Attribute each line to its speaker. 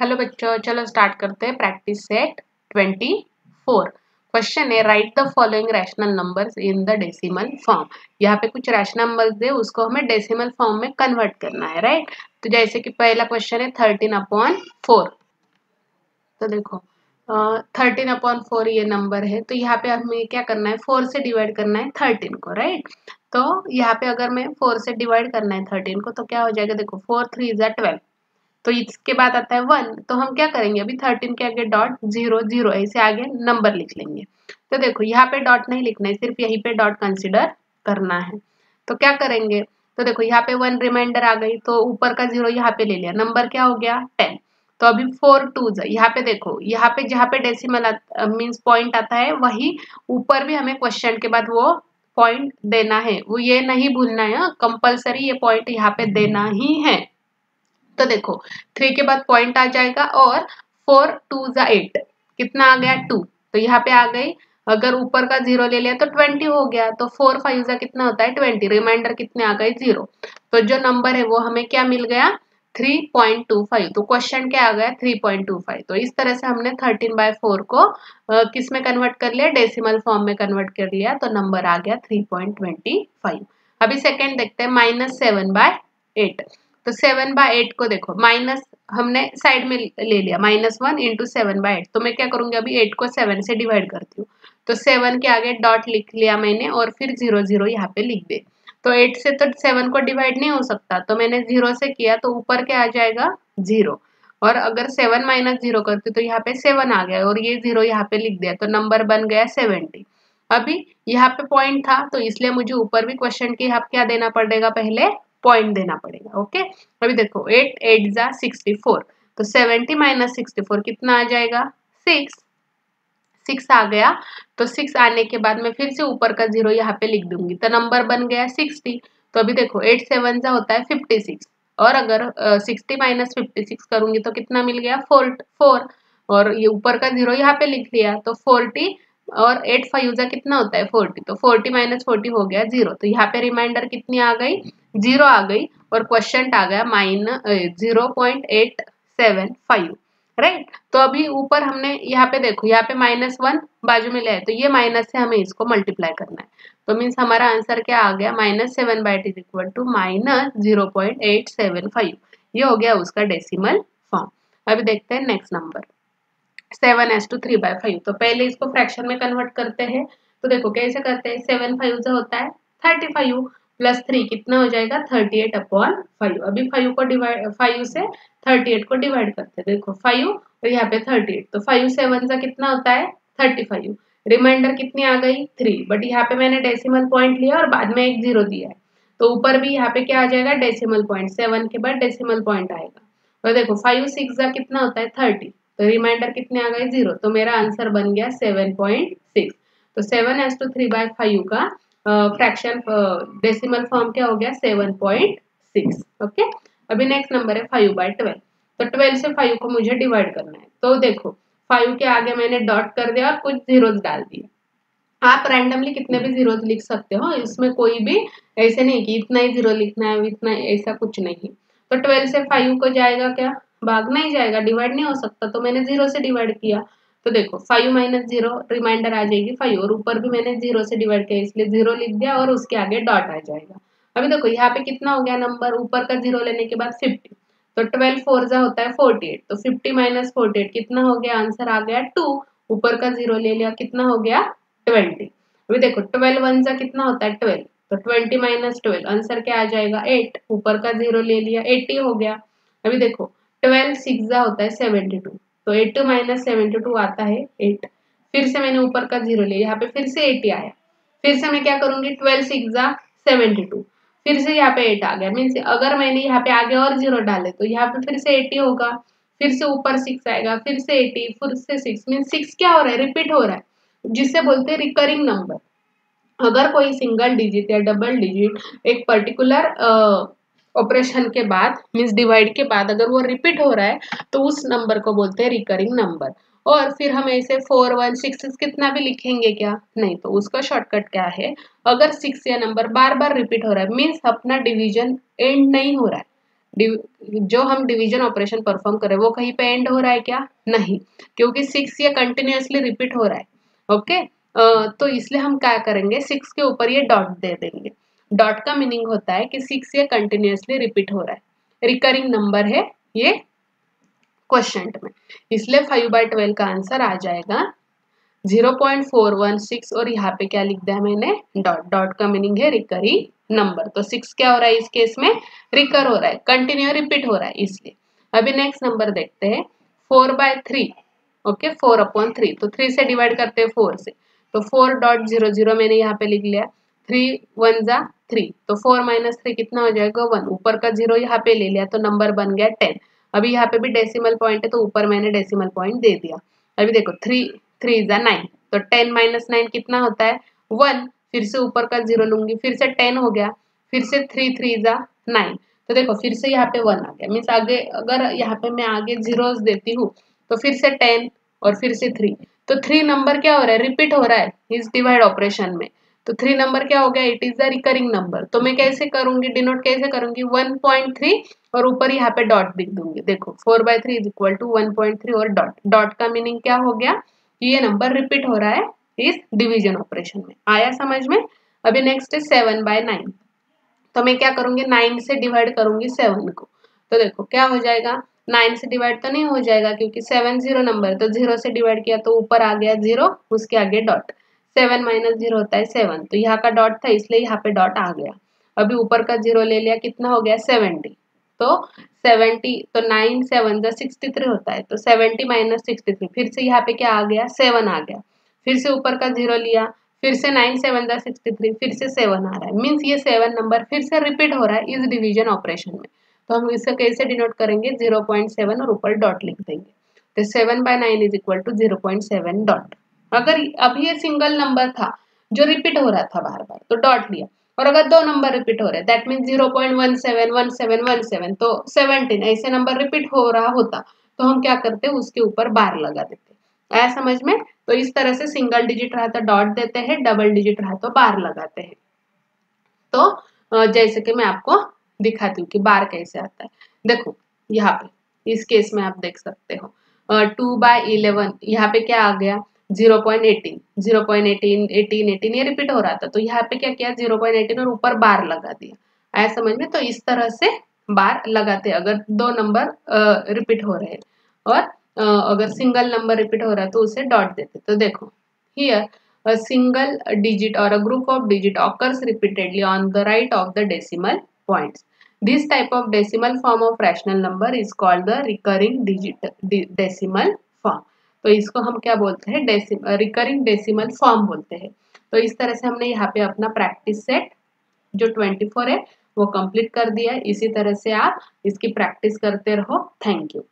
Speaker 1: Hello बच्चों, चलो start करते हैं प्रैक्टिस सेट 24। क्वेश्चन है right the following rational numbers in the decimal form. यहाँ पे कुछ रैशनल नंबर्स दे, उसको हमें डेसिमल फॉर्म में कन्वर्ट करना है, राइट। तो जैसे कि पहला क्वेश्चन है 13/4। तो देखो 13/4 ये नंबर है, तो यहाँ पे हमें क्या करना है, 4 से डिवाइड करना है 13 को, राइट। तो यहाँ पे अगर मैं 4 से डिवाइड करना है 13 को तो क्या हो जाएगा, देखो 4 3 = 12। तो इसके बाद आता है 1, तो हम क्या करेंगे, अभी 13 के आगे डॉट 0 0 ऐसे आगे नंबर लिख लेंगे। तो देखो यहाँ पे डॉट नहीं लिखना है, सिर्फ यहीं पे डॉट कंसिडर करना है। तो क्या करेंगे, तो देखो यहाँ पे 1 रिमाइंडर आ गई, तो ऊपर का 0 यहाँ पे ले लिया, नंबर क्या हो गया 10। तो अभी 4 2 यहाँ पे देखो, यहाँ पे जहाँ पे डेसिमल मीन्स पॉइंट आता है वही ऊपर भी हमें क्वेश्चन के बाद वो पॉइंट देना है, वो ये नहीं भूलना है, कंपलसरी ये पॉइंट यहाँ पे देना ही है। तो देखो 3 के बाद पॉइंट आ जाएगा और 4 2 = 8, कितना आ गया 2। तो यहाँ पे आ गई, अगर ऊपर का 0 ले लिया तो 20 हो गया, तो 4 5 = कितना होता है 20, रिमाइंडर कितने आ गए 0। तो जो नंबर है वो हमें क्या मिल गया 3.25। तो क्वेश्चन क्या आ गया 3.25। तो इस तरह से हमने 13/4 को किस में कन्वर्ट कर लिया, डेसिमल फॉर्म में कन्वर्ट कर लिया, तो नंबर आ गया 3.25। अभी सेकेंड देखते हैं -7/8। तो 7/8 को देखो, माइनस हमने साइड में ले लिया, -1 × 7/8। तो मैं क्या करूंगी, अभी 8 को 7 से डिवाइड करती हूँ। तो 7 के आगे डॉट लिख लिया मैंने और फिर 0 0 यहाँ पे लिख दे। तो 8 से तो 7 को डिवाइड नहीं हो सकता, तो मैंने 0 से किया, तो ऊपर क्या आ जाएगा 0। और अगर 7 - 0 करती तो यहाँ पे 7 आ गया और ये 0 यहाँ पे लिख दिया, तो नंबर बन गया 70। अभी यहाँ पे पॉइंट था, तो इसलिए मुझे ऊपर भी क्वेश्चन के यहाँ क्या देना पड़ेगा, पहले पॉइंट देना पड़ेगा। ओके, अभी देखो 8 8 = 64। तो 70 - 64 कितना आ जाएगा 6 आ गया। तो 6 आने के बाद मैं फिर से ऊपर का 0 यहाँ पे लिख दूंगी, तो नंबर बन गया 60। तो अभी देखो 8 7 होता है 56, और अगर 60 - 56 करूंगी तो कितना मिल गया 4। और ये ऊपर का 0 यहाँ पे लिख लिया, तो 40, और 8 5 कितना होता है 40। तो 40 - 40 हो गया 0। तो यहाँ पे रिमाइंडर कितनी आ गई 0 आ गई, और क्वेश्चन आ गया -0.875, राइट। तो अभी ऊपर हमने यहाँ पे देखो, यहाँ पे -1 बाजू में ले आए, तो ये माइनस से हमें इसको मल्टीप्लाई करना है। तो मीन्स हमारा आंसर क्या आ गया, -7/8 = -0.875। ये हो गया उसका डेसिमल फॉर्म। अभी देखते हैं नेक्स्ट नंबर 7/3/5। तो पहले इसको फ्रैक्शन में कन्वर्ट करते हैं। तो देखो कैसे करते हैं, 7 5 होता है 35 प्लस 3 कितना हो जाएगा 38/5। अभी 5 से 38 को डिवाइड करते हैं। देखो 5 और यहाँ पे 38, तो 5 7 कितना होता है 35। रिमाइंडर कितनी आ गई 3, बट यहाँ पे मैंने डेसिमल पॉइंट लिया और बाद में एक 0 दिया है, तो ऊपर भी यहाँ पे क्या आ जाएगा डेसिमल पॉइंट, 7 के बाद डेसिमल पॉइंट आएगा। और देखो 5 6 कितना होता है 30, तो रिमाइंडर कितने आ गए 0। तो मेरा आंसर बन गया 7.6। तो 7/3/5 का फ्रैक्शन डेसिमल फॉर्म क्या हो गया 7.6। ओके, अभी नेक्स्ट नंबर है 5/12। तो 12 से 5 को मुझे डिवाइड करना है। तो देखो 5 के आगे मैंने डॉट कर दिया और कुछ जीरोस डाल दिए। आप रैंडमली कितने भी जीरोस लिख सकते हो, इसमें कोई भी ऐसे नहीं कि इतना ही जीरो लिखना है, इतना, ऐसा कुछ नहीं। तो 12 से 5 को जाएगा क्या, भाग नहीं जाएगा, डिवाइड नहीं हो सकता, तो मैंने 0 से डिवाइड किया। तो देखो 5 - 0 रिमाइंडर आ जाएगी 5, और ऊपर भी मैंने 0 से डिवाइड किया इसलिए 0 लिख दिया और उसके आगे डॉट आ जाएगा। अभी देखो यहाँ पे कितना हो गया नंबर, ऊपर का 0 लेने के बाद 50। तो 12 4 होता है 48। तो 50 - 48 कितना हो गया, आंसर आ गया 2। ऊपर का 0 ले लिया, कितना हो गया 20। अभी देखो 12 1 कितना होता है 12। तो 20 - 12 आंसर क्या आ जाएगा 8। ऊपर का 0 ले लिया 80 हो गया। अभी देखो 12 6 होता है 72। तो 82 - 72 आता है 8। फिर से मैंने ऊपर का 0 लिया, यहाँ पे फिर से 80 आया। फिर से मैं क्या करूंगी 12 6 72, फिर से यहाँ पे 8 आ गया। मीन्स अगर मैंने यहाँ पे आगे और 0 डाले तो यहाँ पे फिर से 80 होगा, फिर से ऊपर 6 आएगा, फिर से 80, फिर से 6। मीन्स 6 क्या हो रहा है, रिपीट हो रहा है, जिससे बोलते हैं रिकरिंग नंबर। अगर कोई सिंगल डिजिट या डबल डिजिट एक पर्टिकुलर ऑपरेशन के बाद मीन्स डिवाइड के बाद अगर वो रिपीट हो रहा है तो उस नंबर को बोलते हैं रिकरिंग नंबर। और फिर हम ऐसे 4 1 6 कितना भी लिखेंगे क्या, नहीं, तो उसका शॉर्टकट क्या है, अगर 6 या नंबर बार बार रिपीट हो रहा है मीन्स अपना डिवीजन एंड नहीं हो रहा है, जो हम डिवीजन ऑपरेशन परफॉर्म करें वो कहीं पे एंड हो रहा है क्या? नहीं, क्योंकि 6 ये कंटिन्यूअसली रिपीट हो रहा है। ओके, तो इसलिए हम क्या करेंगे, 6 के ऊपर ये डॉट दे देंगे। डॉट का मीनिंग होता है कि 6 ये कंटिन्यूअसली रिपीट हो रहा है, रिकरिंग नंबर है ये क्वेश्चन में, इसलिए 5/12 का आंसर आ जाएगा 0.416। और यहाँ पे क्या लिख दिया मैंने, डॉट। डॉट का मीनिंग है रिकरिंग नंबर, तो 6 क्या हो रहा है इस केस में, रिकर हो रहा है, कंटिन्यू रिपीट हो रहा है इसलिए। अभी नेक्स्ट नंबर देखते हैं 4/3। ओके, 4/3, तो 3 से डिवाइड करते हैं 4 से, तो 4.00 मैंने यहाँ पे लिख लिया। 3 1 जा 3, तो 4 - 3 कितना हो जाएगा 1, ऊपर का 0 यहाँ पे ले लिया तो नंबर बन गया 10। अभी यहाँ पे भी डेसिमल पॉइंट है तो ऊपर मैंने डेसिमल पॉइंट दे दिया। अभी देखो 3 3 जा 9, तो 10 - 9 कितना होता है 1, फिर से ऊपर का 0 लूंगी, फिर से 10 हो गया, फिर से 3 3 जा 9, तो देखो फिर से यहाँ पे 1 आ गया। मीन्स आगे अगर यहाँ पे मैं आगे जीरोस देती हूँ तो फिर से 10 और फिर से 3, तो 3 नंबर क्या हो रहा है, रिपीट हो रहा है इस डिवाइड ऑपरेशन में। तो 3 नंबर क्या हो गया, it is the recurring number. तो मैं कैसे करूंगी, डिनोट कैसे करूंगी, 1.3 और ऊपर यहाँ पे डॉट लिख दूंगी। देखो 4/3 इज इक्वल टू 1.3 और डॉट। डॉट का मीनिंग क्या हो गया कि ये नंबर रिपीट हो रहा है इस डिवीजन ऑपरेशन में। आया समझ में? अभी नेक्स्ट है 7/9। तो मैं क्या करूंगी, 9 से डिवाइड करूंगी 7 को, तो देखो क्या हो जाएगा, 9 से डिवाइड तो नहीं हो जाएगा क्योंकि 7 0 नंबर, तो 0 से डिवाइड किया तो ऊपर आ गया 0, उसके आगे डॉट। 7 - 0 होता है 7, तो यहाँ का डॉट था इसलिए यहाँ पे डॉट आ गया। अभी ऊपर का 0 ले लिया, कितना हो गया 70, तो 70, तो 9 7 जा 63 होता है, तो 70 - 63, फिर से यहाँ पे क्या आ गया 7 आ गया, फिर से ऊपर का 0 लिया, फिर से 9 7 जा 63, फिर से 7 आ रहा है। मीन्स ये 7 नंबर फिर से रिपीट हो रहा है इस डिवीजन ऑपरेशन में। तो हम इसे कैसे डिनोट करेंगे, 0.7 और ऊपर डॉट लिख देंगे। तो 7/9 इज इक्वल टू 0.7 डॉट। अगर अभी ये सिंगल नंबर था जो रिपीट हो रहा था बार बार तो डॉट लिया, और अगर दो नंबर रिपीट हो रहे दैट मीन 0.171717, तो 17 ऐसे नंबर रिपीट हो रहा होता तो हम क्या करते, उसके ऊपर बार लगा देते। आया समझ में? तो इस तरह से सिंगल डिजिट रहा तो डॉट देते हैं, डबल डिजिट रहा तो बार लगाते हैं। तो जैसे कि मैं आपको दिखाती हूँ कि बार कैसे आता है। देखो यहाँ पे इस केस में आप देख सकते हो 2/11, यहाँ पे क्या आ गया 0.18 0.18 18 18, ये रिपीट हो रहा था तो यहाँ पे क्या किया 0.18 और ऊपर बार लगा दिया। आया समझ में? तो इस तरह से बार लगाते हैं अगर दो नंबर रिपीट हो रहे हैं, और अगर सिंगल नंबर रिपीट हो रहा है तो उसे डॉट देते। तो देखो here a single digit or a group of digit occurs repeatedly on the right of the decimal points. This type of decimal form of rational number is called the recurring decimal form. तो इसको हम क्या बोलते हैं, recurring decimal form बोलते हैं। तो इस तरह से हमने यहाँ पे अपना प्रैक्टिस सेट जो 24 है वो कंप्लीट कर दिया है। इसी तरह से आप इसकी प्रैक्टिस करते रहो। Thank you.